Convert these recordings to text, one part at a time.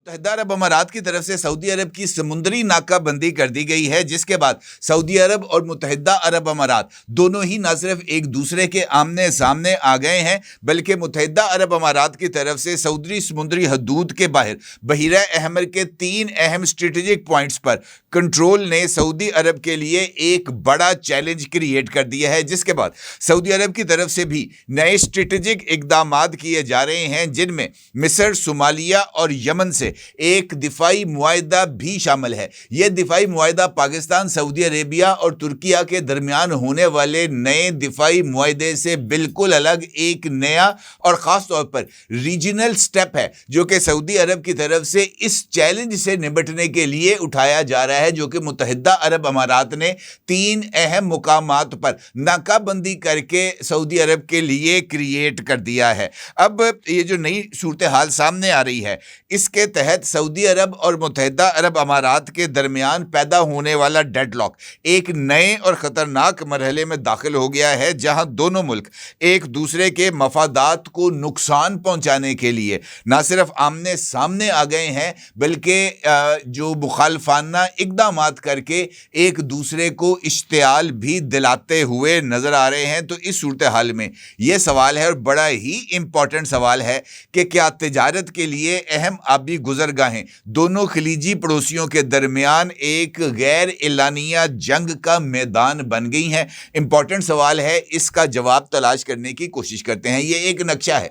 متحدہ عرب امارات کی طرف سے سعودی عرب کی سمندری ناکہ بندی کر دی گئی ہے، جس کے بعد سعودی عرب اور متحدہ عرب امارات دونوں ہی نہ صرف ایک دوسرے کے آمنے سامنے آ گئے ہیں، بلکہ متحدہ عرب امارات کی طرف سے سمندری حدود کے باہر بحیرہ احمر کے 3 اہم اسٹریٹجک پوائنٹس پر کنٹرول نے سعودی عرب کے لیے ایک بڑا چیلنج کریٹ کر دیا ہے، جس کے بعد سعودی عرب کی طرف سے بھی نئے اسٹریٹجک اقدامات کیے جا رہے ہیں، جن میں مصر، صومالیہ اور یمن سے ایک دفاعی معاہدہ بھی شامل ہے۔ یہ دفاعی معاہدہ پاکستان، سعودی عربیہ اور ترکیہ کے درمیان ہونے والے نئے دفاعی معاہدے سے بالکل الگ ایک نیا اور خاص طور پر ریجنل سٹیپ ہے، جو کہ سعودی عرب کی طرف سے اس چیلنج سے نمٹنے کے لیے اٹھایا جا رہا ہے، جو کہ متحدہ عرب امارات نے 3 اہم مقامات پر ناکہ بندی کر کے سعودی عرب کے لیے کریٹ کر دیا ہے۔ اب یہ جو نئی صورتحال سامنے آ رہی ہے، اس کے تحت سعودی عرب اور متحدہ عرب امارات کے درمیان پیدا ہونے والا ڈیڈ لاک ایک نئے اور خطرناک مرحلے میں داخل ہو گیا ہے، جہاں دونوں ملک ایک دوسرے کے مفادات کو نقصان پہنچانے کے لیے نہ صرف آمنے سامنے آ گئے ہیں، بلکہ جو مخالفانہ اقدامات کر کے ایک دوسرے کو اشتعال بھی دلاتے ہوئے نظر آ رہے ہیں۔ تو اس صورتحال میں یہ سوال ہے، اور بڑا ہی امپورٹنٹ سوال ہے، کہ کیا تجارت کے لیے اہم آبی گزرگاہیں دونوں خلیجی پڑوسیوں کے درمیان ایک غیر اعلانیہ جنگ کا میدان بن گئی ہیں؟ امپورٹنٹ سوال ہے، اس کا جواب تلاش کرنے کی کوشش کرتے ہیں۔ یہ ایک نقشہ ہے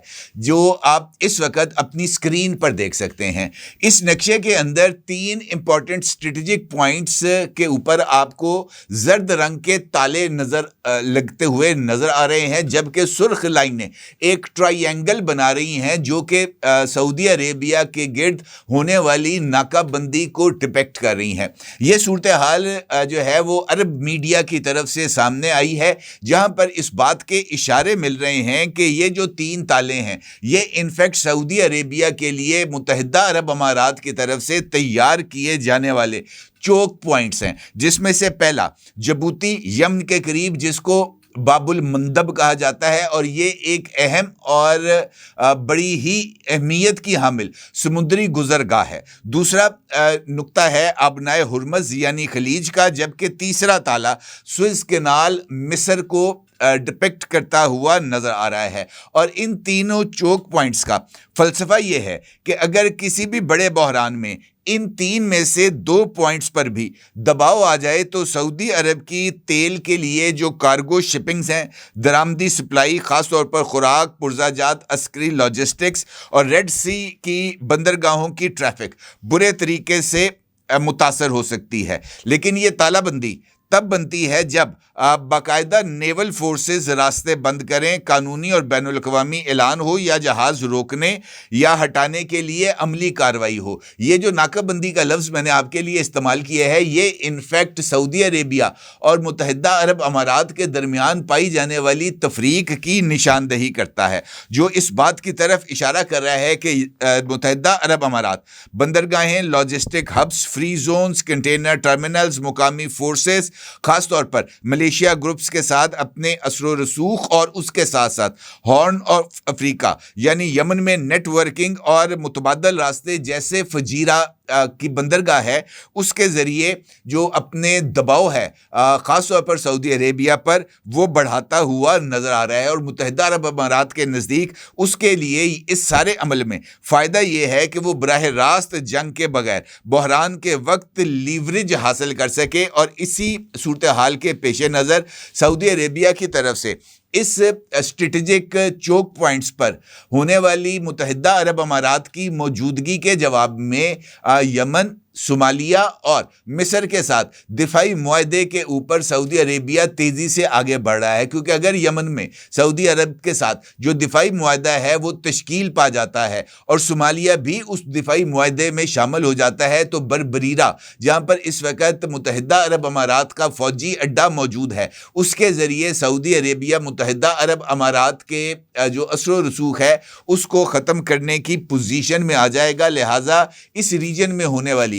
جو آپ اس وقت اپنی اسکرین پر دیکھ سکتے ہیں۔ اس نقشے کے اندر 3 امپورٹنٹ اسٹریٹجک پوائنٹس کے اوپر آپ کو زرد رنگ کے تالے لگتے ہوئے نظر آ رہے ہیں، جبکہ سرخ لائنیں ایک ٹرائی اینگل بنا رہی ہیں، جو کہ سعودی عربیہ کے گرد ہونے والی ناکہ بندی کو ڈپیکٹ کر رہی ہیں۔ یہ صورتحال جو ہے وہ عرب میڈیا کی طرف سے سامنے آئی ہے، جہاں پر اس بات کے اشارے مل رہے ہیں کہ یہ جو 3 تالے ہیں، یہ انفیکٹ سعودی عربیہ کے لیے متحدہ عرب امارات کی طرف سے تیار کیے جانے والے چوک پوائنٹس ہیں، جس میں سے پہلا جبوتی، یمن کے قریب، جس کو باب المندب کہا جاتا ہے، اور یہ ایک اہم اور بڑی ہی اہمیت کی حامل سمندری گزرگاہ ہے۔ دوسرا نقطہ ہے آبنائے ہرمز یعنی خلیج کا، جبکہ تیسرا تالا سوئز کینال مصر کو ڈپیکٹ کرتا ہوا نظر آ رہا ہے۔ اور ان تینوں چوک پوائنٹس کا فلسفہ یہ ہے کہ اگر کسی بھی بڑے بحران میں ان 3 میں سے 2 پوائنٹس پر بھی دباؤ آ جائے تو سعودی عرب کی تیل کے لیے جو کارگو شپنگز ہیں، درآمدی سپلائی، خاص طور پر خوراک، پرزہ جات، عسکری لاجسٹکس اور ریڈ سی کی بندرگاہوں کی ٹریفک برے طریقے سے متاثر ہو سکتی ہے۔ لیکن یہ تالہ بندی تب بنتی ہے جب باقاعدہ نیول فورسز راستے بند کریں، قانونی اور بین الاقوامی اعلان ہو، یا جہاز روکنے یا ہٹانے کے لیے عملی کارروائی ہو۔ یہ جو ناکہ بندی کا لفظ میں نے آپ کے لیے استعمال کیا ہے، یہ انفیکٹ سعودی عربیہ اور متحدہ عرب امارات کے درمیان پائی جانے والی تفریق کی نشاندہی کرتا ہے، جو اس بات کی طرف اشارہ کر رہا ہے کہ متحدہ عرب امارات بندرگاہیں، logistic hubs, free zones, container terminals, مقامی فورسز، خاص طور پر ملیشیا گروپس کے ساتھ اپنے اثر و رسوخ، اور اس کے ساتھ ساتھ ہارن آف افریقہ یعنی یمن میں نیٹ ورکنگ اور متبادل راستے جیسے فجیرہ کی بندرگاہ ہے، اس کے ذریعے جو اپنے دباؤ ہے خاص طور پر سعودی عربیہ پر، وہ بڑھاتا ہوا نظر آ رہا ہے۔ اور متحدہ عرب امارات کے نزدیک اس کے لیے اس سارے عمل میں فائدہ یہ ہے کہ وہ براہ راست جنگ کے بغیر بحران کے وقت لیوریج حاصل کر سکے، اور اسی صورتحال کے پیش نظر سعودی عربیہ کی طرف سے اس اسٹریٹجک چوک پوائنٹس پر ہونے والی متحدہ عرب امارات کی موجودگی کے جواب میں یمن، صومالیہ اور مصر کے ساتھ دفاعی معاہدے کے اوپر سعودی عربیہ تیزی سے آگے بڑھ رہا ہے، کیونکہ اگر یمن میں سعودی عرب کے ساتھ جو دفاعی معاہدہ ہے وہ تشکیل پا جاتا ہے، اور صومالیہ بھی اس دفاعی معاہدے میں شامل ہو جاتا ہے، تو بربریرہ، جہاں پر اس وقت متحدہ عرب امارات کا فوجی اڈہ موجود ہے، اس کے ذریعے سعودی عربیہ متحدہ عرب امارات کے جو اثر و رسوخ ہے اس کو ختم کرنے کی پوزیشن میں آ جائے گا۔ لہٰذا اس ریجن میں ہونے والی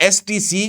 STC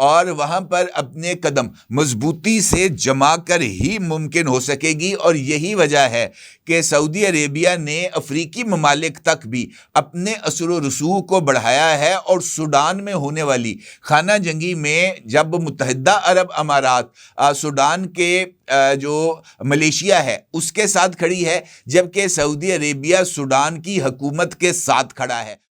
اور وہاں پر اپنے قدم مضبوطی سے جما کر ہی ممکن ہو سکے گی، اور یہی وجہ ہے کہ سعودی عربیہ نے افریقی ممالک تک بھی اپنے اثر و رسوخ کو بڑھایا ہے، اور سوڈان میں ہونے والی خانہ جنگی میں جب متحدہ عرب امارات سوڈان کے جو ملیشیا ہے اس کے ساتھ کھڑی ہے، جبکہ سعودی عربیہ سوڈان کی حکومت کے ساتھ کھڑا ہے۔